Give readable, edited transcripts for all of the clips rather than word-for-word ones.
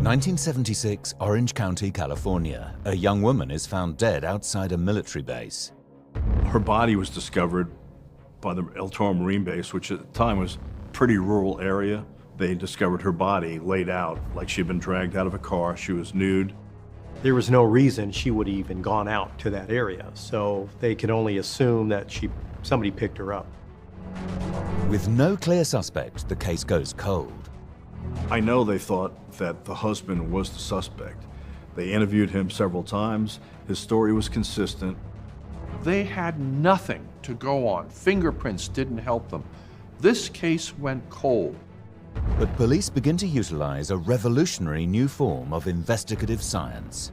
1976, Orange County, California. A young woman is found dead outside a military base. Her body was discovered by the El Toro Marine Base, which at the time was a pretty rural area. They discovered her body laid out like she'd been dragged out of a car. She was nude. There was no reason she would have even gone out to that area, so they can only assume that somebody picked her up. With no clear suspect, the case goes cold. I know they thought that the husband was the suspect. They interviewed him several times. His story was consistent. They had nothing to go on. Fingerprints didn't help them. This case went cold. But police begin to utilize a revolutionary new form of investigative science.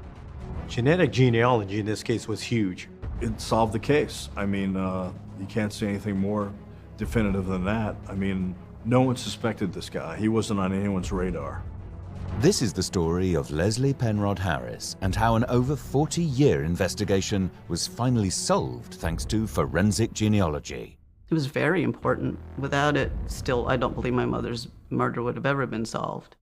Genetic genealogy in this case was huge. It solved the case. I mean, you can't say anything more definitive than that. I mean, no one suspected this guy. He wasn't on anyone's radar. This is the story of Leslie Penrod Harris and how an over 40-year investigation was finally solved thanks to forensic genealogy. It was very important. Without it, still, I don't believe my mother's murder would have ever been solved.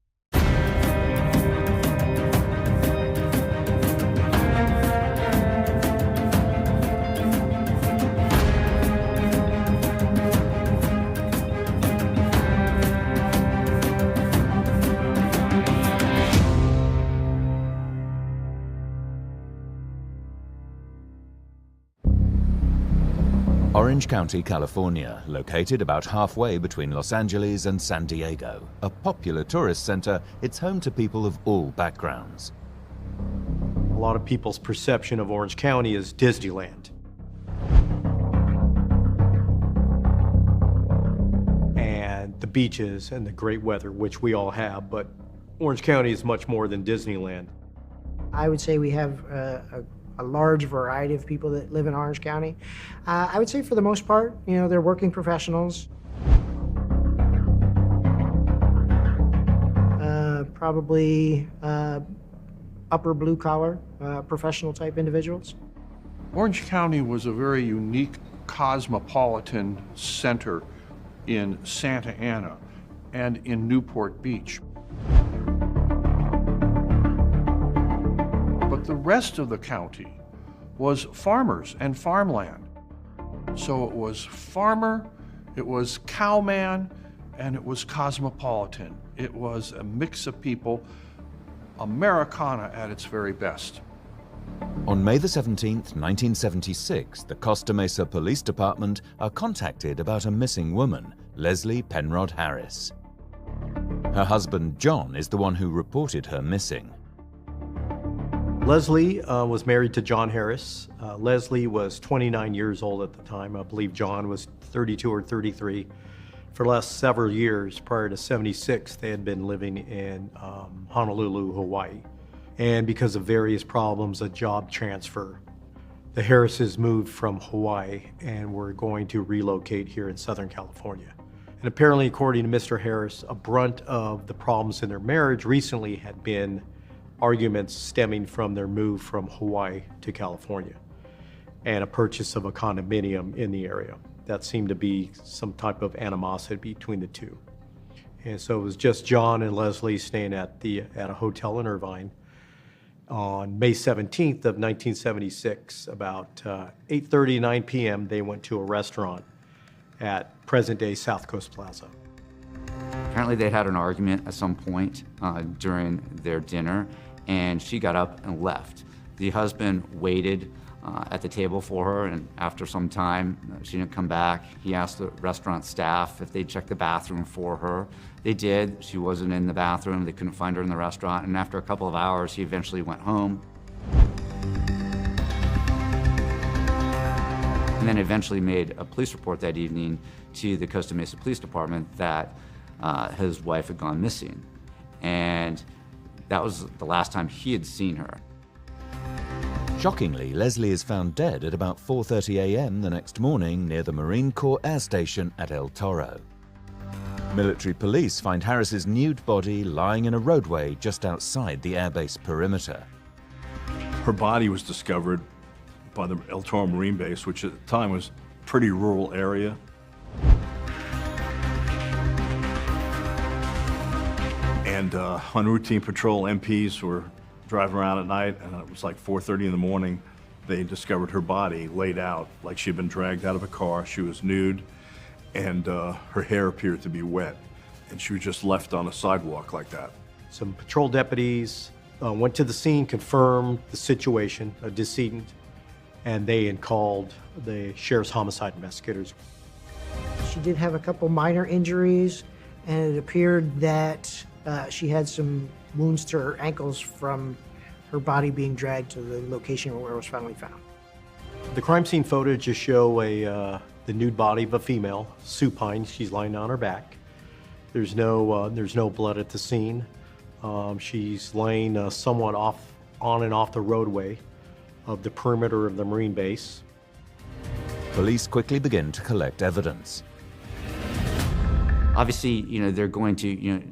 Orange County, California, located about halfway between Los Angeles and San Diego. A popular tourist center, it's home to people of all backgrounds. A lot of people's perception of Orange County is Disneyland. And the beaches and the great weather, which we all have, but Orange County is much more than Disneyland. I would say we have a large variety of people that live in Orange County. I would say for the most part, you know, they're working professionals. Probably upper blue collar, professional type individuals. Orange County was a very unique cosmopolitan center in Santa Ana and in Newport Beach. But the rest of the county was farmers and farmland. So it was farmer, it was cowman, and it was cosmopolitan. It was a mix of people, Americana at its very best. On May the 17th, 1976, the Costa Mesa Police Department are contacted about a missing woman, Leslie Penrod Harris. Her husband, John, is the one who reported her missing. Leslie was married to John Harris. Leslie was 29 years old at the time. I believe John was 32 or 33. For the last several years, prior to '76, they had been living in Honolulu, Hawaii. And because of various problems, a job transfer, the Harrises moved from Hawaii and were going to relocate here in Southern California. And apparently, according to Mr. Harris, a brunt of the problems in their marriage recently had been arguments stemming from their move from Hawaii to California and a purchase of a condominium in the area. That seemed to be some type of animosity between the two. And so it was just John and Leslie staying at a hotel in Irvine. On May 17th of 1976, about 8:30, 9 p.m., they went to a restaurant at present-day South Coast Plaza. Apparently they had an argument at some point during their dinner, and she got up and left. The husband waited at the table for her, and after some time, she didn't come back. He asked the restaurant staff if they'd check the bathroom for her. They did. She wasn't in the bathroom. They couldn't find her in the restaurant, and after a couple of hours, he eventually went home. And then eventually made a police report that evening to the Costa Mesa Police Department that his wife had gone missing. And that was the last time he had seen her. Shockingly, Leslie is found dead at about 4:30 a.m. the next morning near the Marine Corps Air Station at El Toro. Military police find Harris's nude body lying in a roadway just outside the airbase perimeter. Her body was discovered by the El Toro Marine Base, which at the time was a pretty rural area. And on routine patrol, MPs were driving around at night, and it was like 4:30 in the morning. They discovered her body laid out like she'd been dragged out of a car. She was nude, and her hair appeared to be wet, and she was just left on a sidewalk like that. Some patrol deputies went to the scene, confirmed the situation, a decedent, and they called the sheriff's homicide investigators. She did have a couple minor injuries, and it appeared that she had some wounds to her ankles from her body being dragged to the location where it was finally found. The crime scene footage just show the nude body of a female, supine. She's lying on her back. There's no blood at the scene. She's laying somewhat on and off the roadway of the perimeter of the Marine base. Police quickly begin to collect evidence. Obviously, they're going to,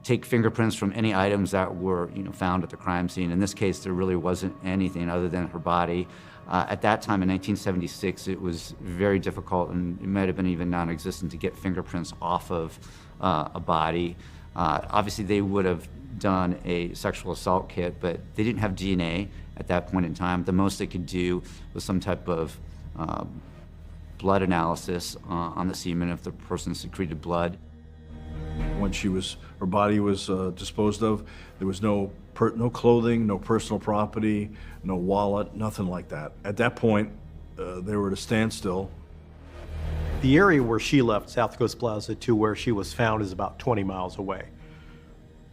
take fingerprints from any items that were, found at the crime scene. In this case, there really wasn't anything other than her body. At that time in 1976, it was very difficult, and it might have been even non-existent to get fingerprints off of a body. Obviously, they would have done a sexual assault kit, but they didn't have DNA at that point in time. The most they could do was some type of blood analysis on the semen if the person secreted blood. When her body was disposed of, there was no clothing, no personal property, no wallet, nothing like that. At that point, they were at a standstill. The area where she left South Coast Plaza to where she was found is about 20 miles away.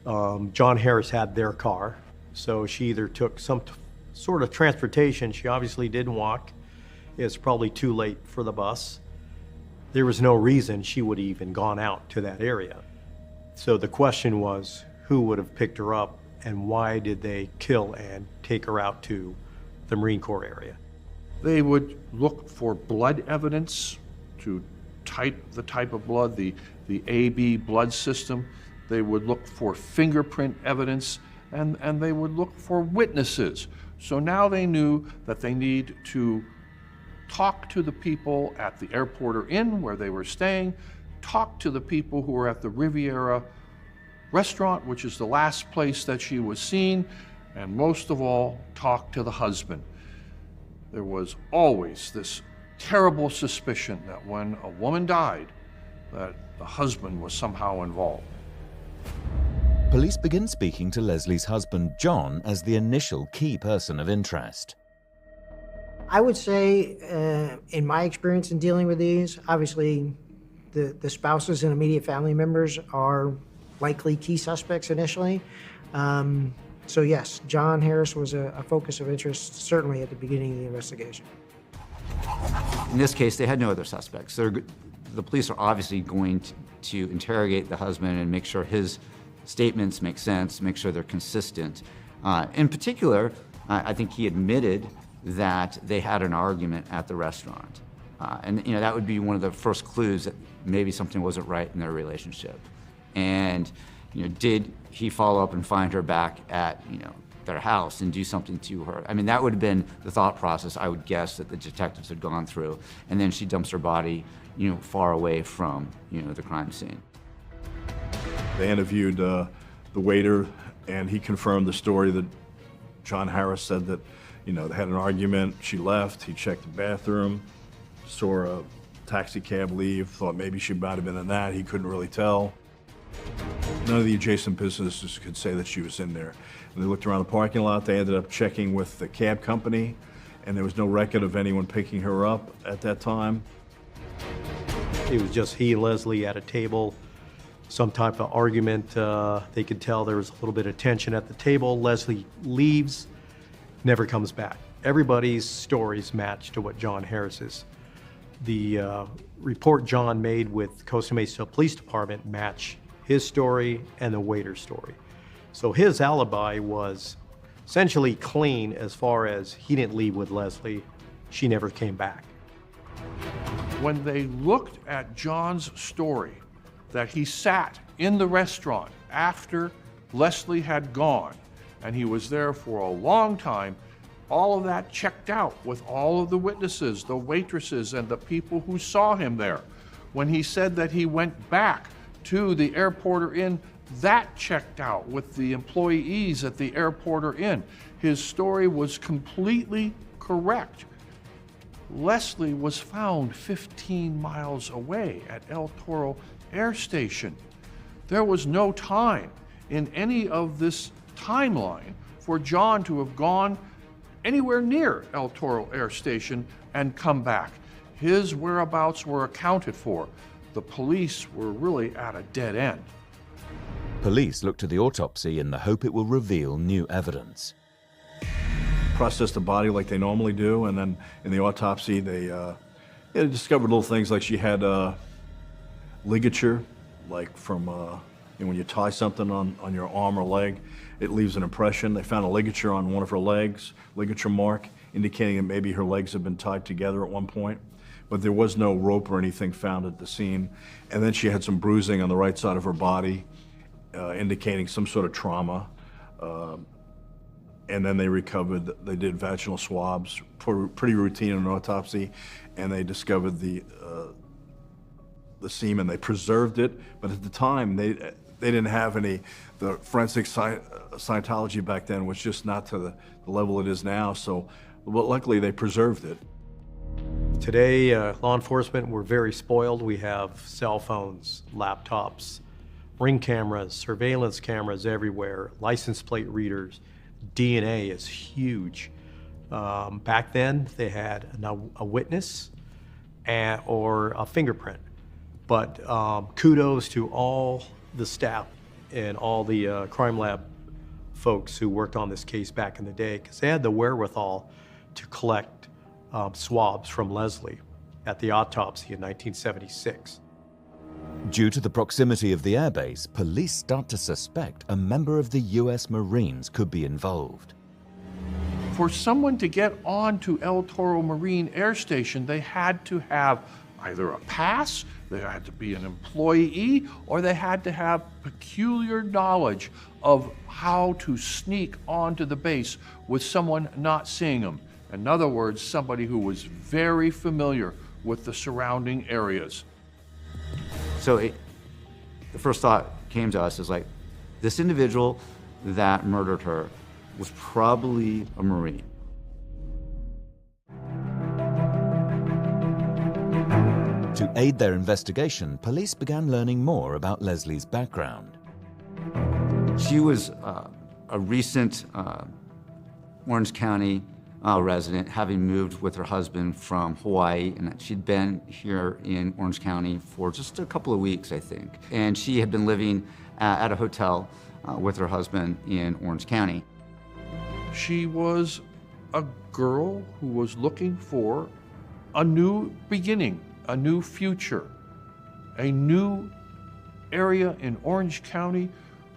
John Harris had their car, so she either took some sort of transportation. She obviously didn't walk. It's probably too late for the bus. There was no reason she would have even gone out to that area. So the question was, who would have picked her up, and why did they kill and take her out to the Marine Corps area? They would look for blood evidence to the type of blood, the AB blood system. They would look for fingerprint evidence, and they would look for witnesses. So now they knew that they need to talk to the people at the airport or inn where they were staying, talk to the people who were at the Riviera restaurant, which is the last place that she was seen, and most of all, talk to the husband. There was always this terrible suspicion that when a woman died, that the husband was somehow involved. Police begin speaking to Leslie's husband, John, as the initial key person of interest. I would say, in my experience in dealing with these, obviously the spouses and immediate family members are likely key suspects initially. So yes, John Harris was a focus of interest, certainly at the beginning of the investigation. In this case, they had no other suspects. The police are obviously going to interrogate the husband and make sure his statements make sense, make sure they're consistent. In particular, I think he admitted that they had an argument at the restaurant. And that would be one of the first clues that maybe something wasn't right in their relationship. And did he follow up and find her back at their house and do something to her? I mean, that would have been the thought process, I would guess, that the detectives had gone through. And then she dumps her body far away from the crime scene. They interviewed the waiter, and he confirmed the story that John Harris said that they had an argument, she left, he checked the bathroom, saw a taxi cab leave, thought maybe she might have been in that, he couldn't really tell. None of the adjacent businesses could say that she was in there. And they looked around the parking lot, they ended up checking with the cab company, and there was no record of anyone picking her up at that time. It was just he and Leslie at a table, some type of argument. They could tell there was a little bit of tension at the table. Leslie leaves, never comes back. Everybody's stories match to what John Harris's. The report John made with Costa Mesa Police Department match his story and the waiter's story. So his alibi was essentially clean as far as he didn't leave with Leslie. She never came back. When they looked at John's story, that he sat in the restaurant after Leslie had gone, and he was there for a long time, all of that checked out with all of the witnesses, the waitresses, and the people who saw him there. When he said that he went back to the airport or inn That checked out with the employees at the airport or inn. His story was completely correct. Leslie was found 15 miles away at El Toro Air Station. There was no time in any of this timeline for John to have gone anywhere near El Toro Air Station and come back. His whereabouts were accounted for. The police were really at a dead end. Police look to the autopsy in the hope it will reveal new evidence. Processed the body like they normally do, and then in the autopsy they discovered little things like she had ligature, like from when you tie something on your arm or leg, it leaves an impression. They found a ligature on one of her legs, ligature mark, indicating that maybe her legs had been tied together at one point. But there was no rope or anything found at the scene. And then she had some bruising on the right side of her body, indicating some sort of trauma. And then they did vaginal swabs, pretty routine in an autopsy, and they discovered the semen. They preserved it, but at the time they didn't have any. The forensic Scientology back then was just not to the level it is now. So, but luckily they preserved it. Today, law enforcement, we're very spoiled. We have cell phones, laptops, ring cameras, surveillance cameras everywhere, license plate readers. DNA is huge. Back then, they had a witness or a fingerprint. But kudos to all the staff and all the crime lab folks who worked on this case back in the day, because they had the wherewithal to collect swabs from Leslie at the autopsy in 1976. Due to the proximity of the airbase, police start to suspect a member of the US Marines could be involved. For someone to get onto El Toro Marine Air Station, they had to have either a pass, they had to be an employee, or they had to have peculiar knowledge of how to sneak onto the base with someone not seeing them. In other words, somebody who was very familiar with the surrounding areas. So the first thought came to us is like, this individual that murdered her was probably a Marine. To aid their investigation, police began learning more about Leslie's background. She was a recent Orange County resident, having moved with her husband from Hawaii, and she'd been here in Orange County for just a couple of weeks, I think. And she had been living at a hotel with her husband in Orange County. She was a girl who was looking for a new beginning, a new future, a new area in Orange County,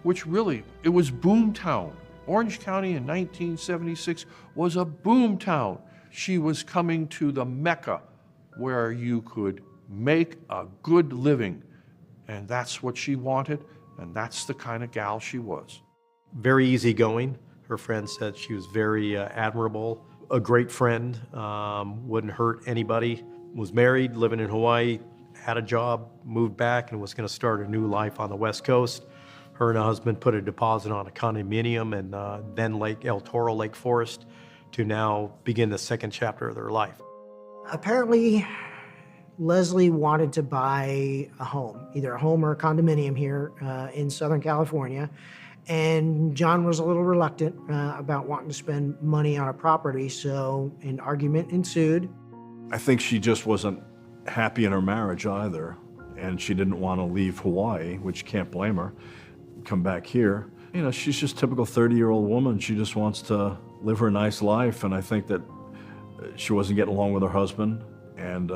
which really, it was boomtown. Orange County in 1976 was a boomtown. She was coming to the Mecca where you could make a good living. And that's what she wanted, and that's the kind of gal she was. Very easygoing. Her friend said she was very admirable, a great friend, wouldn't hurt anybody, was married, living in Hawaii, had a job, moved back, and was going to start a new life on the West Coast. Her and her husband put a deposit on a condominium in then El Toro Lake Forest to now begin the second chapter of their life. Apparently, Leslie wanted to buy a home, either a home or a condominium here in Southern California. And John was a little reluctant about wanting to spend money on a property, so an argument ensued. I think she just wasn't happy in her marriage either, and she didn't want to leave Hawaii, which can't blame her, come back here. You know, she's just a typical 30-year-old woman. She just wants to live her nice life, and I think that she wasn't getting along with her husband, and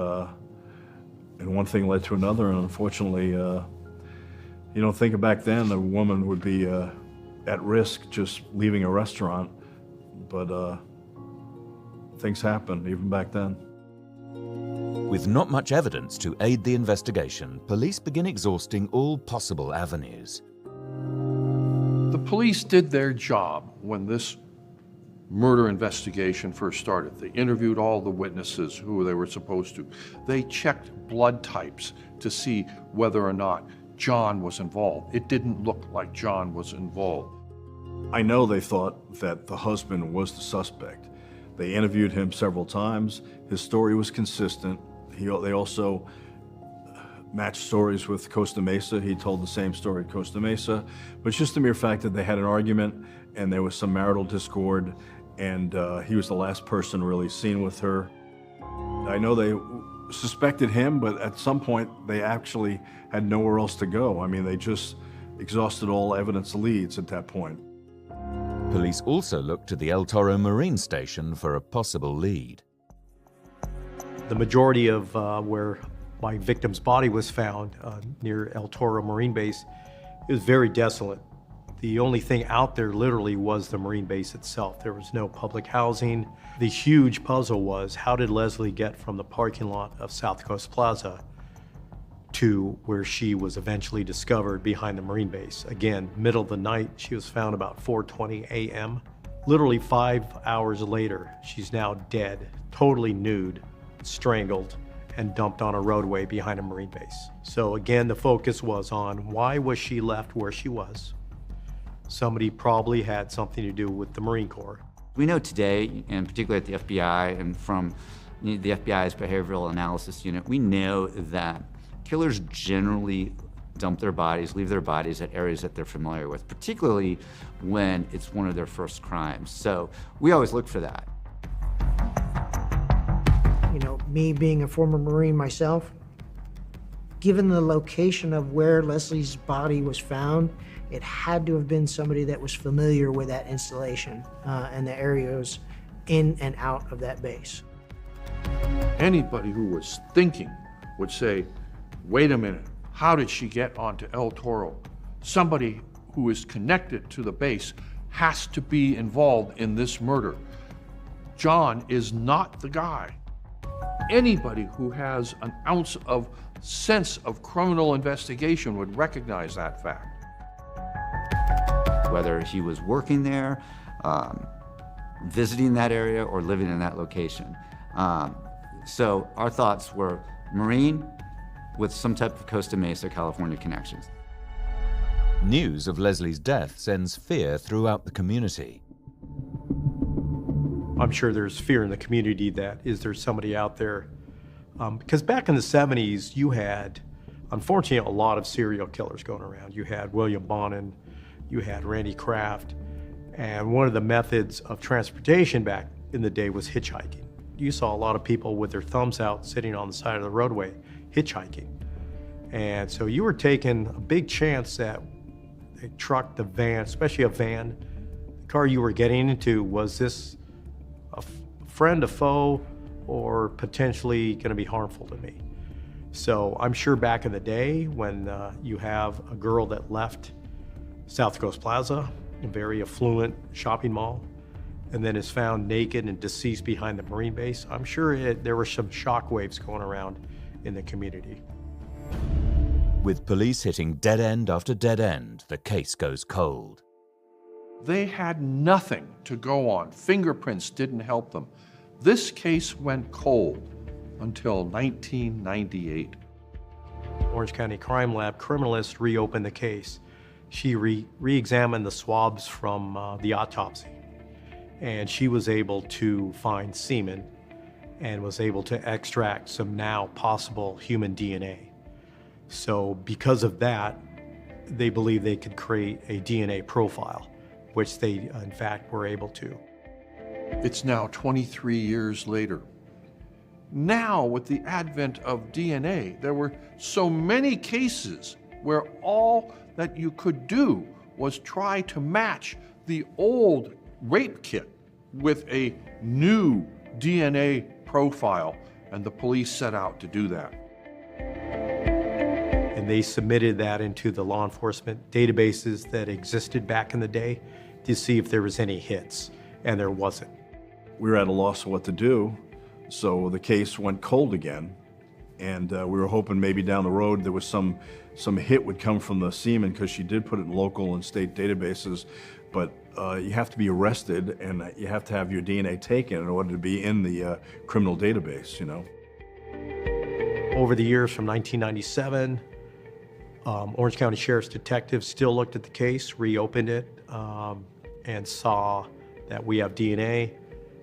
one thing led to another, and unfortunately, you don't think back then a woman would be at risk just leaving a restaurant, but things happened even back then. With not much evidence to aid the investigation, police begin exhausting all possible avenues. The police did their job when this murder investigation first started. They interviewed all the witnesses who they were supposed to. They checked blood types to see whether or not John was involved. It didn't look like John was involved. I know they thought that the husband was the suspect. They interviewed him several times. His story was consistent. They also matched stories with Costa Mesa. He told the same story at Costa Mesa. But it's just the mere fact that they had an argument and there was some marital discord, and he was the last person really seen with her. I know they suspected him, but at some point they actually had nowhere else to go. I mean, they just exhausted all evidence leads at that point. Police also looked to the El Toro Marine Station for a possible lead. The majority of where my victim's body was found, near El Toro Marine Base, it was very desolate. The only thing out there literally was the Marine Base itself. There was no public housing. The huge puzzle was, how did Leslie get from the parking lot of South Coast Plaza to where she was eventually discovered behind the Marine Base? Again, middle of the night. She was found about 4:20 a.m. Literally 5 hours later, she's now dead, totally nude, strangled, and dumped on a roadway behind a Marine Base. So again, the focus was on, why was she left where she was? Somebody probably had something to do with the Marine Corps. We know today, and particularly at the FBI and from the FBI's behavioral analysis unit, we know that killers generally dump their bodies, leave their bodies at areas that they're familiar with, particularly when it's one of their first crimes. So we always look for that. You know, me being a former Marine myself, given the location of where Leslie's body was found, it had to have been somebody that was familiar with that installation and the areas in and out of that base. Anybody who was thinking would say, wait a minute, how did she get onto El Toro? Somebody who is connected to the base has to be involved in this murder. John is not the guy. Anybody who has an ounce of sense of criminal investigation would recognize that fact. Whether he was working there, visiting that area, or living in that location. So our thoughts were Marine with some type of Costa Mesa, California connections. News of Leslie's death sends fear throughout the community. I'm sure there's fear in the community that, is there somebody out there? Because back in the 70s, you had, unfortunately, a lot of serial killers going around. You had William Bonin, you had Randy Kraft, and one of the methods of transportation back in the day was hitchhiking. You saw a lot of people with their thumbs out sitting on the side of the roadway hitchhiking. And so you were taking a big chance that a truck, the van, especially a van, the car you were getting into, was this a friend, a foe, or potentially going to be harmful to me? So I'm sure back in the day when you have a girl that left South Coast Plaza, a very affluent shopping mall, and then is found naked and deceased behind the Marine Base, I'm sure there were some shockwaves going around in the community. With police hitting dead end after dead end, the case goes cold. They had nothing to go on. Fingerprints didn't help them. This case went cold until 1998. Orange County Crime Lab criminalist reopened the case. She re-examined the swabs from the autopsy, and she was able to find semen and was able to extract some now possible human DNA. So because of that, they believe they could create a DNA profile, which they in fact were able to. It's now 23 years later. Now, with the advent of DNA, there were so many cases where all that you could do was try to match the old rape kit with a new DNA profile, and the police set out to do that. And they submitted that into the law enforcement databases that existed back in the day to see if there was any hits, and there wasn't. We were at a loss of what to do, so the case went cold again, and we were hoping maybe down the road there was some hit would come from the semen, because she did put it in local and state databases, but you have to be arrested and you have to have your DNA taken in order to be in the criminal database, you know. Over the years from 1997 Orange County Sheriff's detectives still looked at the case, reopened it, and saw that we have DNA.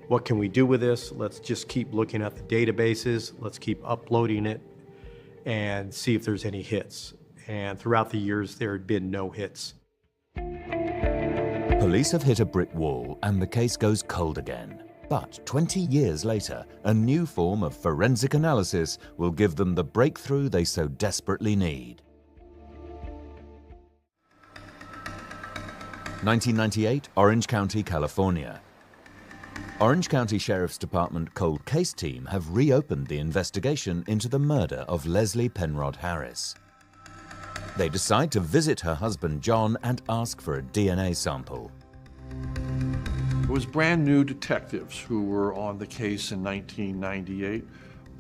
What can we do with this? Let's just keep looking at the databases. Let's keep uploading it and see if there's any hits. And throughout the years, there had been no hits. Police have hit a brick wall and the case goes cold again. But 20 years later, a new form of forensic analysis will give them the breakthrough they so desperately need. 1998, Orange County, California. Orange County Sheriff's Department Cold Case Team have reopened the investigation into the murder of Leslie Penrod Harris. They decide to visit her husband John and ask for a DNA sample. It was brand new detectives who were on the case in 1998,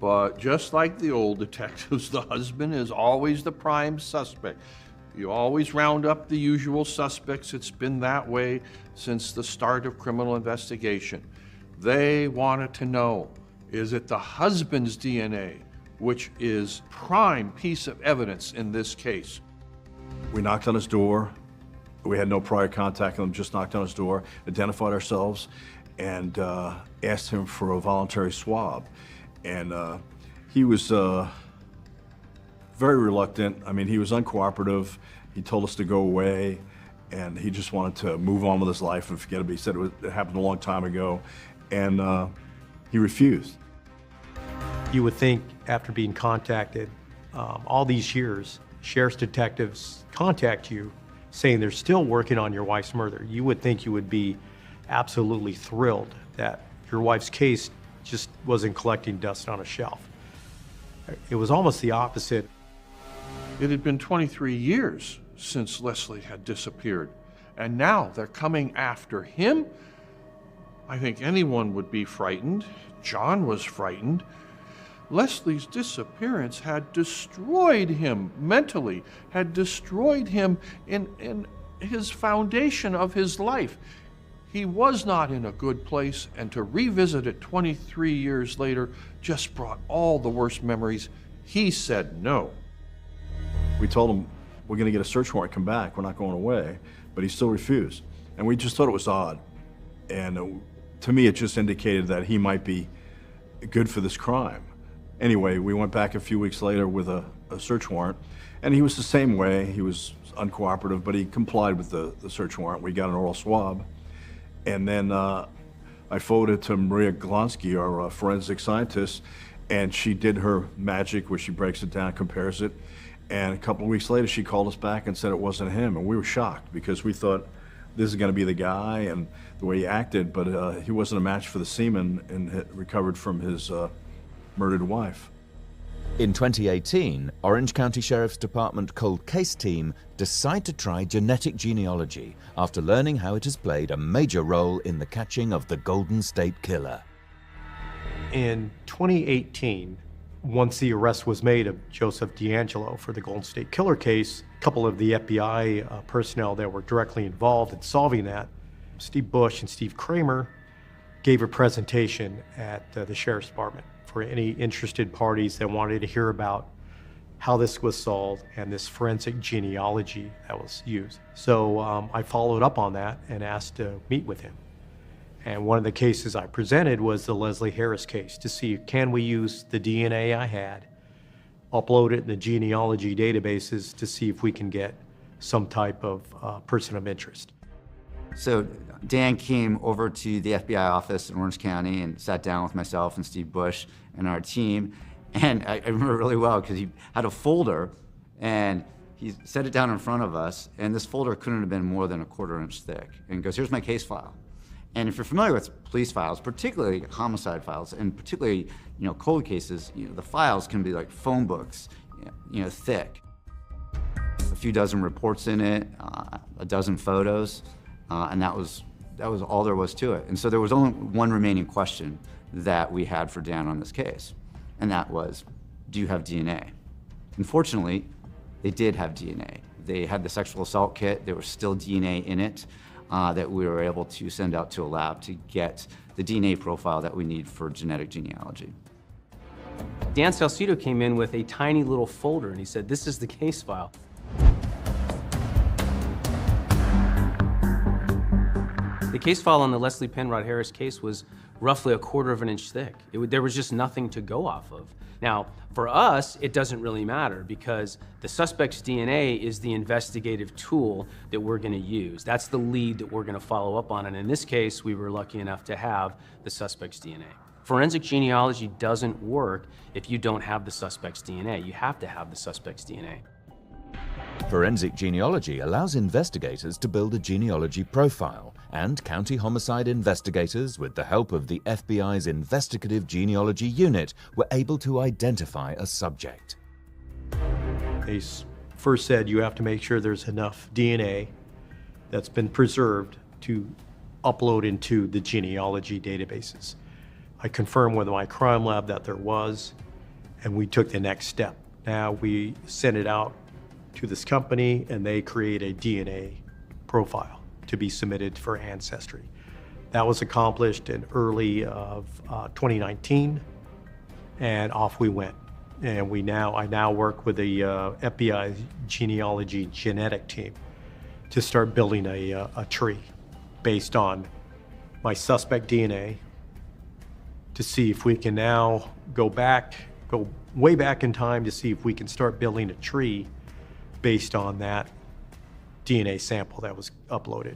but just like the old detectives, the husband is always the prime suspect. You always round up the usual suspects. It's been that way since the start of criminal investigation. They wanted to know, is it the husband's DNA, which is prime piece of evidence in this case? We knocked on his door. We had no prior contact with him, just knocked on his door, identified ourselves, and asked him for a voluntary swab. And he was very reluctant. I mean, he was uncooperative. He told us to go away, and he just wanted to move on with his life and forget it. He said it happened a long time ago, and he refused. You would think after being contacted all these years, sheriff's detectives contact you saying they're still working on your wife's murder. You would think you would be absolutely thrilled that your wife's case just wasn't collecting dust on a shelf. It was almost the opposite. It had been 23 years since Leslie had disappeared, and now they're coming after him? I think anyone would be frightened. John was frightened. Leslie's disappearance had destroyed him mentally, had destroyed him in his foundation of his life. He was not in a good place, and to revisit it 23 years later just brought all the worst memories. He said no. We told him, we're going to get a search warrant, come back, we're not going away, but he still refused. And we just thought it was odd. And to me, it just indicated that he might be good for this crime. Anyway, we went back a few weeks later with a search warrant, and he was the same way. He was uncooperative, but he complied with the search warrant. We got an oral swab. And then I forwarded to Maria Glonsky, our forensic scientist, and she did her magic where she breaks it down, compares it. And a couple of weeks later, she called us back and said it wasn't him. And we were shocked because we thought this is going to be the guy and the way he acted, but he wasn't a match for the semen and had recovered from his murdered wife. In 2018, Orange County Sheriff's Department Cold Case Team decide to try genetic genealogy after learning how it has played a major role in the catching of the Golden State Killer. In 2018, once the arrest was made of Joseph D'Angelo for the Golden State Killer case, a couple of the FBI personnel that were directly involved in solving that, Steve Bush and Steve Kramer, gave a presentation at the Sheriff's Department for any interested parties that wanted to hear about how this was solved and this forensic genealogy that was used. So I followed up on that and asked to meet with him. And one of the cases I presented was the Leslie Harris case to see, can we use the DNA I had, upload it in the genealogy databases to see if we can get some type of person of interest. So Dan came over to the FBI office in Orange County and sat down with myself and Steve Bush and our team. And I remember really well because he had a folder and he set it down in front of us, and this folder couldn't have been more than a 1/4 inch thick. And he goes, here's my case file. And if you're familiar with police files, particularly homicide files, and particularly cold cases, the files can be like phone books, thick. A few dozen reports in it, a dozen photos, and that was all there was to it. And so there was only one remaining question that we had for Dan on this case, and that was, do you have DNA? Unfortunately, they did have DNA. They had the sexual assault kit. There was still DNA in it that we were able to send out to a lab to get the DNA profile that we need for genetic genealogy. Dan Salcedo came in with a tiny little folder and he said, this is the case file. The case file on the Leslie Penrod Harris case was roughly 1/4 of an inch thick. There was just nothing to go off of. Now, for us, it doesn't really matter because the suspect's DNA is the investigative tool that we're gonna use. That's the lead that we're gonna follow up on, and in this case, we were lucky enough to have the suspect's DNA. Forensic genealogy doesn't work if you don't have the suspect's DNA. You have to have the suspect's DNA. Forensic genealogy allows investigators to build a genealogy profile, and county homicide investigators, with the help of the FBI's Investigative Genealogy Unit, were able to identify a subject. They first said you have to make sure there's enough DNA that's been preserved to upload into the genealogy databases. I confirmed with my crime lab that there was, and we took the next step. Now we send it out to this company and they create a DNA profile to be submitted for Ancestry. That was accomplished in early of 2019, and off we went. And I now work with the FBI genealogy genetic team to start building a tree based on my suspect DNA to see if we can now go way back in time to see if we can start building a tree based on that DNA sample that was uploaded.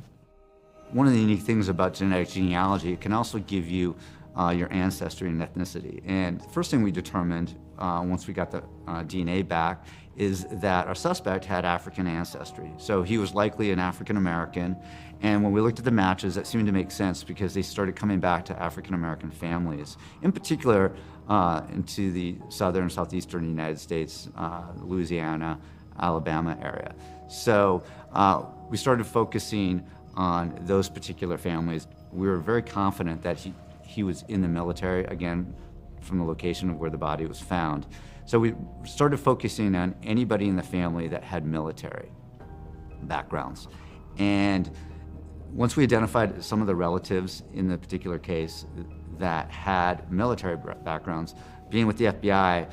One of the unique things about genetic genealogy, it can also give you your ancestry and ethnicity. And the first thing we determined once we got the DNA back is that our suspect had African ancestry. So he was likely an African American. And when we looked at the matches, that seemed to make sense because they started coming back to African American families, in particular into the southern, southeastern United States, Louisiana, Alabama area. So we started focusing on those particular families. We were very confident that he was in the military, again, from the location of where the body was found. So we started focusing on anybody in the family that had military backgrounds. And once we identified some of the relatives in the particular case that had military backgrounds, being with the FBI,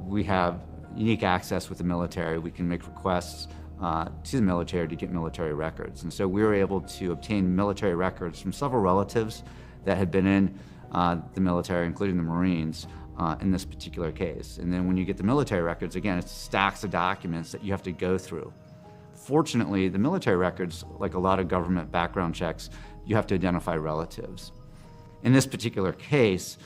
we have unique access with the military. We can make requests to the military to get military records. And so we were able to obtain military records from several relatives that had been in the military, including the Marines, in this particular case. And then when you get the military records, again, it's stacks of documents that you have to go through. Fortunately, the military records, like a lot of government background checks, you have to identify relatives. In this particular case,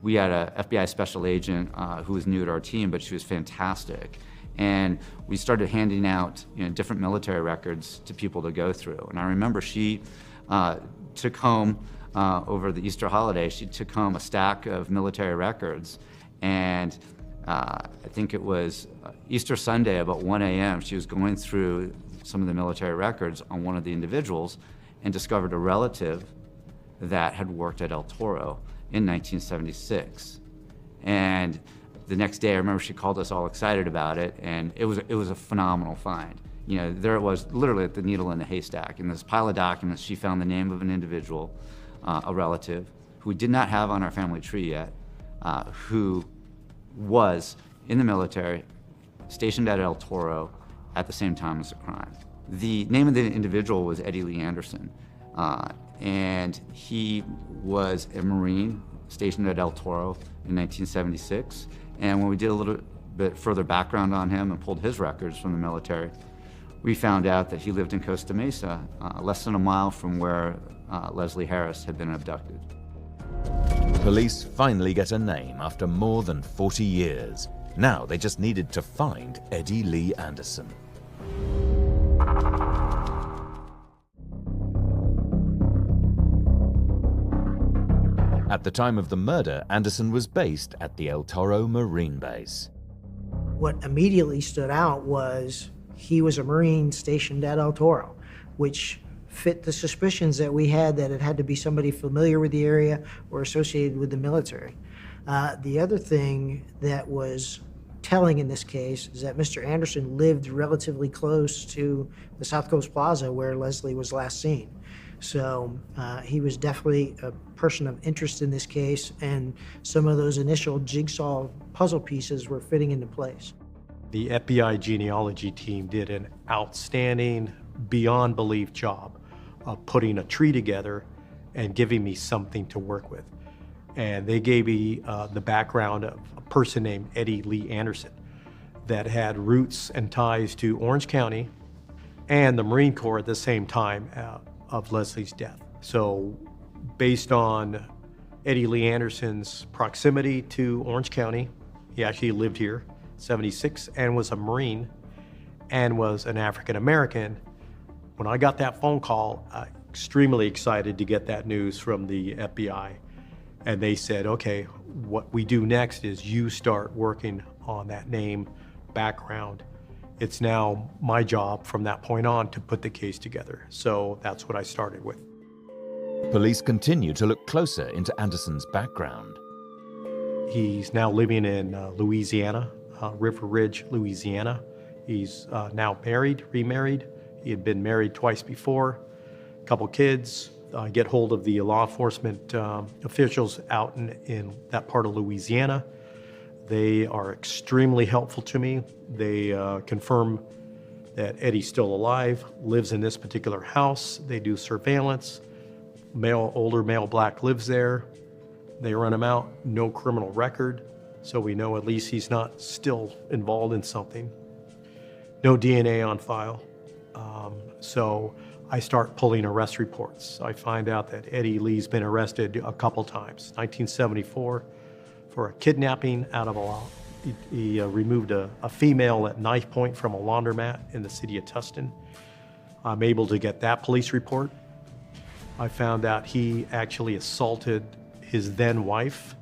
we had a FBI special agent who was new to our team, but she was fantastic. And we started handing out different military records to people to go through. And I remember she took home, over the Easter holiday, she took home a stack of military records. And I think it was Easter Sunday, about 1 a.m., she was going through some of the military records on one of the individuals and discovered a relative that had worked at El Toro in 1976. And the next day, I remember she called us all excited about it, and it was a phenomenal find. There it was, literally at the needle in the haystack. In this pile of documents, she found the name of an individual, a relative, who we did not have on our family tree yet, who was in the military, stationed at El Toro at the same time as the crime. The name of the individual was Eddie Lee Anderson, and he was a Marine stationed at El Toro in 1976. And when we did a little bit further background on him and pulled his records from the military, we found out that he lived in Costa Mesa, less than a mile from where Leslie Harris had been abducted. Police finally get a name after more than 40 years. Now they just needed to find Eddie Lee Anderson. At the time of the murder, Anderson was based at the El Toro Marine Base. What immediately stood out was he was a Marine stationed at El Toro, which fit the suspicions that we had that it had to be somebody familiar with the area or associated with the military. The other thing that was telling in this case is that Mr. Anderson lived relatively close to the South Coast Plaza where Leslie was last seen. So he was definitely a person of interest in this case, and some of those initial jigsaw puzzle pieces were fitting into place. The FBI genealogy team did an outstanding, beyond belief job of putting a tree together and giving me something to work with. And they gave me the background of a person named Eddie Lee Anderson that had roots and ties to Orange County and the Marine Corps at the same time of Leslie's death. So based on Eddie Lee Anderson's proximity to Orange County, he actually lived here, 76, and was a Marine and was an African American. When I got that phone call, extremely excited to get that news from the FBI. And they said, okay, what we do next is you start working on that name, background. It's now my job from that point on to put the case together. So that's what I started with. Police continue to look closer into Anderson's background. He's now living in Louisiana, River Ridge, Louisiana. He's now married, remarried. He had been married twice before, a couple kids. I get hold of the law enforcement officials out in that part of Louisiana. They are extremely helpful to me. They confirm that Eddie's still alive, lives in this particular house. They do surveillance. Older male black lives there. They run him out, no criminal record, so we know at least he's not still involved in something. No DNA on file. So I start pulling arrest reports. I find out that Eddie Lee's been arrested a couple times. 1974 for a kidnapping out of a law. He removed a female at knife point from a laundromat in the city of Tustin. I'm able to get that police report. I found out he actually assaulted his then wife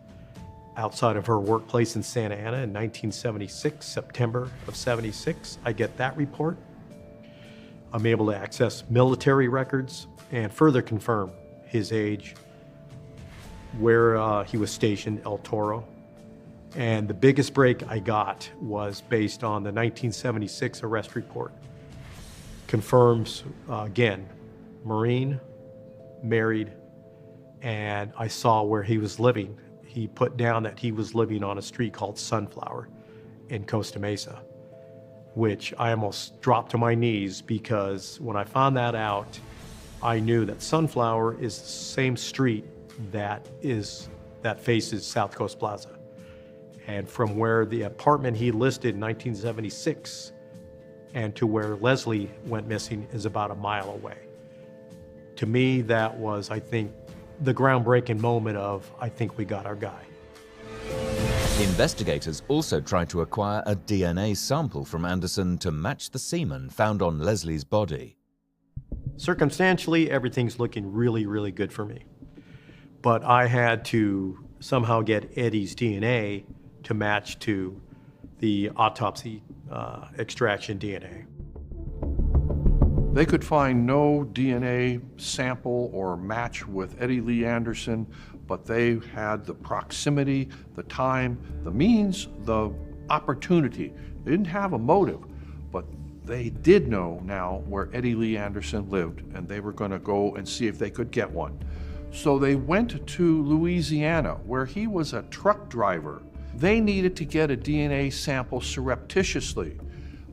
outside of her workplace in Santa Ana in 1976, September of 76. I get that report. I'm able to access military records and further confirm his age, where he was stationed, El Toro. And the biggest break I got was based on the 1976 arrest report. Confirms, again, Marine, married, and I saw where he was living. He put down that he was living on a street called Sunflower in Costa Mesa, which I almost dropped to my knees because when I found that out, I knew that Sunflower is the same street that faces South Coast Plaza. And from where the apartment he listed in 1976 and to where Leslie went missing is about a mile away. To me, that was, I think, the groundbreaking moment of, I think we got our guy. Investigators also tried to acquire a DNA sample from Anderson to match the semen found on Leslie's body. Circumstantially, everything's looking really, really good for me. But I had to somehow get Eddie's DNA to match to the autopsy extraction DNA. They could find no DNA sample or match with Eddie Lee Anderson, but they had the proximity, the time, the means, the opportunity. They didn't have a motive, but they did know now where Eddie Lee Anderson lived, and they were going to go and see if they could get one. So they went to Louisiana, where he was a truck driver. They needed to get a DNA sample surreptitiously.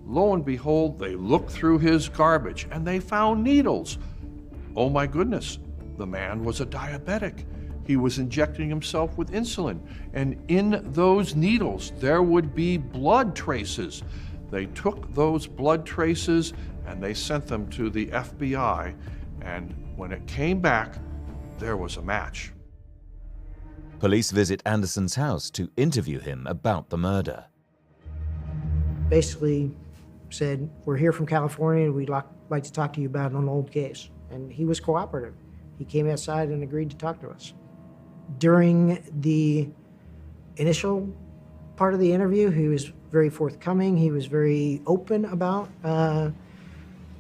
Lo and behold, they looked through his garbage and they found needles. Oh my goodness, the man was a diabetic. He was injecting himself with insulin, and in those needles there would be blood traces. They took those blood traces and they sent them to the FBI, and when it came back, there was a match. Police visit Anderson's house to interview him about the murder. Basically said, we're here from California and we'd like to talk to you about an old case. And he was cooperative. He came outside and agreed to talk to us. During the initial part of the interview, he was very forthcoming. He was very open about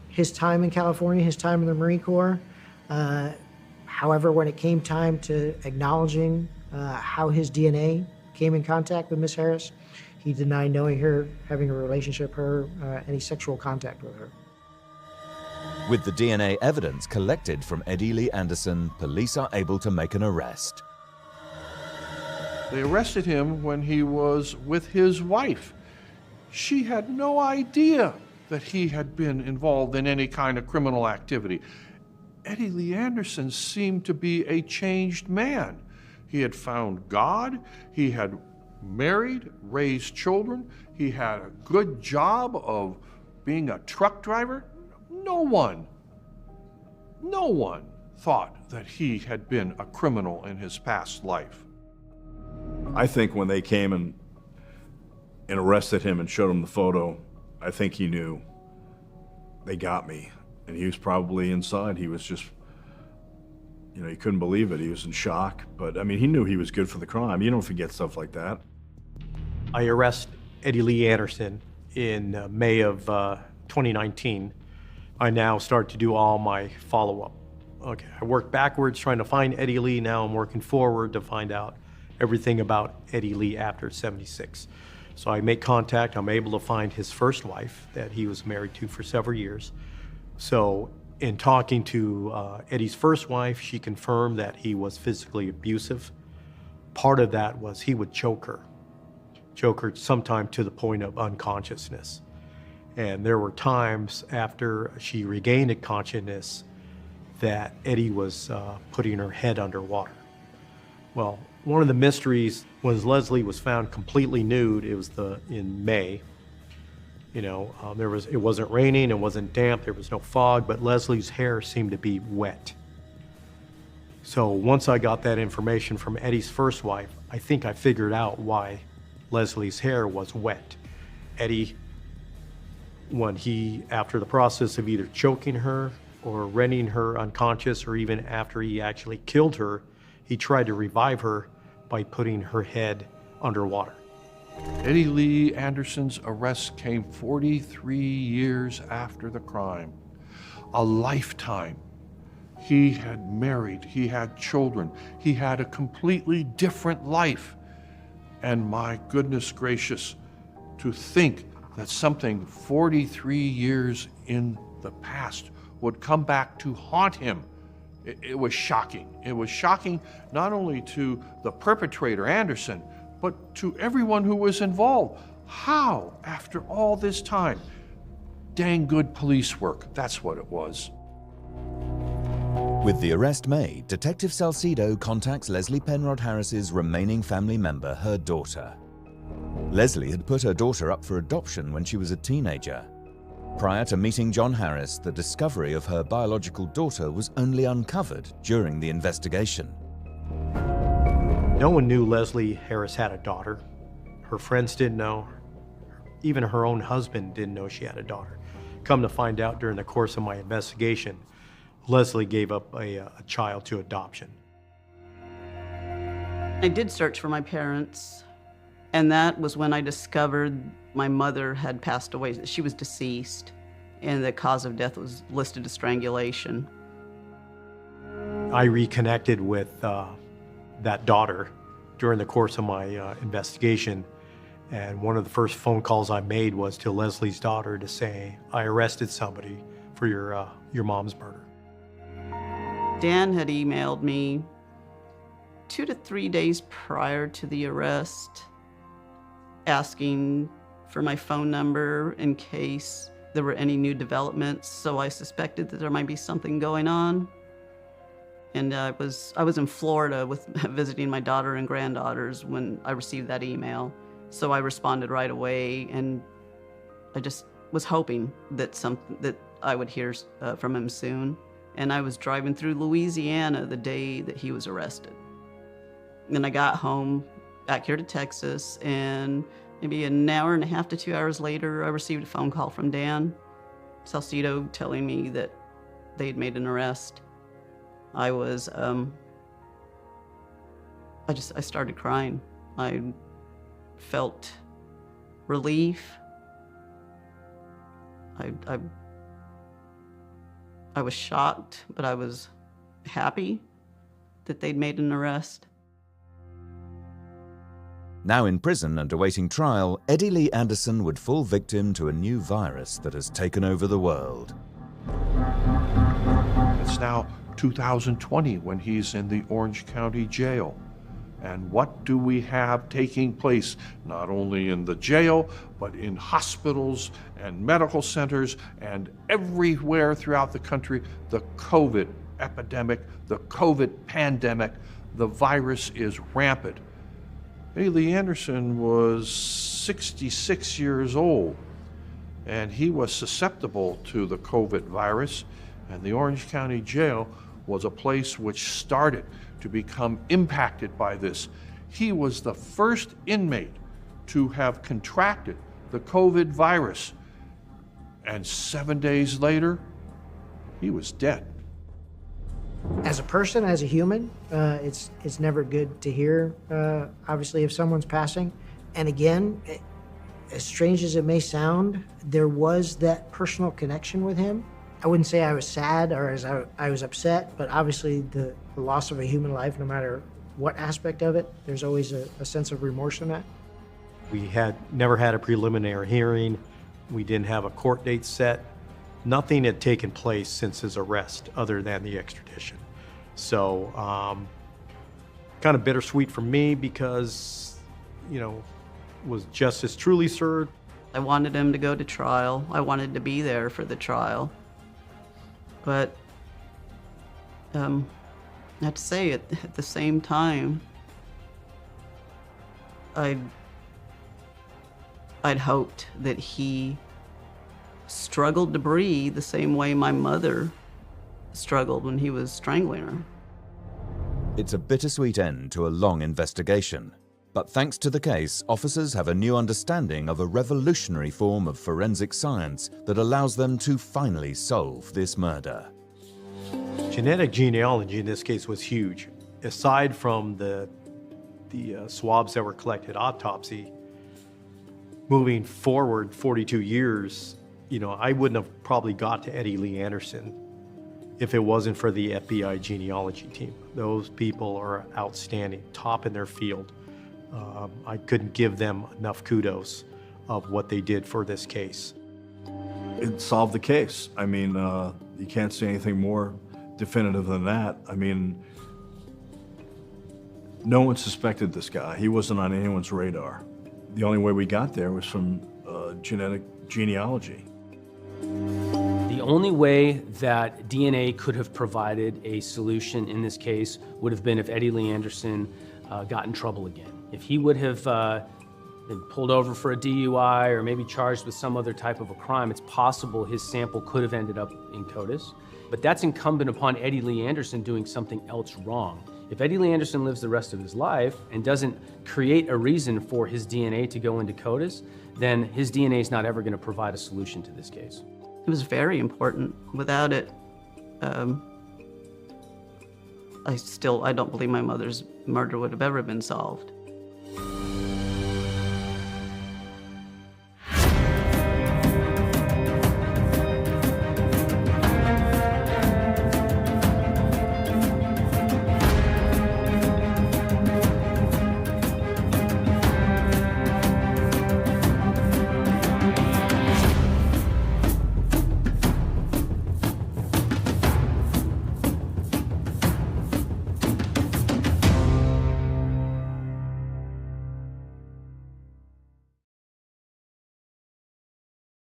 his time in California, his time in the Marine Corps. However, when it came time to acknowledging how his DNA came in contact with Miss Harris, he denied knowing her, having a relationship with her, any sexual contact with her. With the DNA evidence collected from Eddie Lee Anderson, police are able to make an arrest. They arrested him when he was with his wife. She had no idea that he had been involved in any kind of criminal activity. Eddie Lee Anderson seemed to be a changed man. He had found God, he had married, raised children, he had a good job of being a truck driver. No one thought that he had been a criminal in his past life. I think when they came and arrested him and showed him the photo, I think he knew they got me. And he was probably inside. He was just, you know, he couldn't believe it. He was in shock. But I mean, he knew he was good for the crime. You don't forget stuff like that. I arrest Eddie Lee Anderson in May of 2019. I now start to do all my follow-up. Okay, I work backwards trying to find Eddie Lee. Now I'm working forward to find out everything about Eddie Lee after 76. So I make contact. I'm able to find his first wife that he was married to for several years. So in talking to Eddie's first wife, she confirmed that he was physically abusive. Part of that was he would choke her sometime to the point of unconsciousness. And there were times after she regained consciousness that Eddie was putting her head underwater. Well, one of the mysteries was Leslie was found completely nude. It was in May. You know, it wasn't raining, it wasn't damp, there was no fog, but Leslie's hair seemed to be wet. So once I got that information from Eddie's first wife, I think I figured out why Leslie's hair was wet. Eddie, after the process of either choking her or rendering her unconscious, or even after he actually killed her, he tried to revive her by putting her head underwater. Eddie Lee Anderson's arrest came 43 years after the crime. A lifetime. He had married, he had children, he had a completely different life. And my goodness gracious, to think that something 43 years in the past would come back to haunt him. It was shocking. It was shocking not only to the perpetrator, Anderson, but to everyone who was involved. How, after all this time? Dang good police work, that's what it was. With the arrest made, Detective Salcedo contacts Leslie Penrod Harris's remaining family member, her daughter. Leslie had put her daughter up for adoption when she was a teenager. Prior to meeting John Harris, the discovery of her biological daughter was only uncovered during the investigation. No one knew Leslie Harris had a daughter. Her friends didn't know. Even her own husband didn't know she had a daughter. Come to find out during the course of my investigation, Leslie gave up a child to adoption. I did search for my parents, and that was when I discovered my mother had passed away. She was deceased, and the cause of death was listed as strangulation. I reconnected with that daughter during the course of my investigation, and one of the first phone calls I made was to Leslie's daughter to say, I arrested somebody for your mom's murder. Dan had emailed me 2 to 3 days prior to the arrest, asking for my phone number in case there were any new developments, so I suspected that there might be something going on. And I was in Florida visiting my daughter and granddaughters when I received that email. So I responded right away, and I just was hoping that I would hear from him soon. And I was driving through Louisiana the day that he was arrested. And I got home back here to Texas, and maybe an hour and a half to 2 hours later, I received a phone call from Dan Salcedo telling me that they'd made an arrest. I was, I started crying. I felt relief. I was shocked, but I was happy that they'd made an arrest. Now in prison and awaiting trial, Eddie Lee Anderson would fall victim to a new virus that has taken over the world. It's now 2020 when he's in the Orange County Jail. And what do we have taking place, not only in the jail, but in hospitals and medical centers and everywhere throughout the country? The COVID epidemic, the COVID pandemic. The virus is rampant. Eddie Lee Anderson was 66 years old, and he was susceptible to the COVID virus, and the Orange County Jail was a place which started to become impacted by this. He was the first inmate to have contracted the COVID virus, and 7 days later, he was dead. As a person, as a human, it's never good to hear, obviously, if someone's passing. And again, as strange as it may sound, there was that personal connection with him. I wouldn't say I was sad or I was upset, but obviously the loss of a human life, no matter what aspect of it, there's always a sense of remorse in that. We had never had a preliminary hearing. We didn't have a court date set. Nothing had taken place since his arrest other than the extradition. So kind of bittersweet for me because, was justice truly served? I wanted him to go to trial. I wanted to be there for the trial. But I have to say, at the same time, I'd hoped that he struggled to breathe the same way my mother struggled when he was strangling her. It's a bittersweet end to a long investigation. But thanks to the case, officers have a new understanding of a revolutionary form of forensic science that allows them to finally solve this murder. Genetic genealogy in this case was huge. Aside from the swabs that were collected autopsy, moving forward 42 years, I wouldn't have probably got to Eddie Lee Anderson if it wasn't for the FBI genealogy team. Those people are outstanding, top in their field. I couldn't give them enough kudos of what they did for this case. It solved the case. I mean, you can't say anything more definitive than that. I mean, no one suspected this guy. He wasn't on anyone's radar. The only way we got there was from genetic genealogy. The only way that DNA could have provided a solution in this case would have been if Eddie Lee Anderson got in trouble again. If he would have been pulled over for a DUI or maybe charged with some other type of a crime, it's possible his sample could have ended up in CODIS. But that's incumbent upon Eddie Lee Anderson doing something else wrong. If Eddie Lee Anderson lives the rest of his life and doesn't create a reason for his DNA to go into CODIS, then his DNA is not ever going to provide a solution to this case. It was very important. Without it, I don't believe my mother's murder would have ever been solved.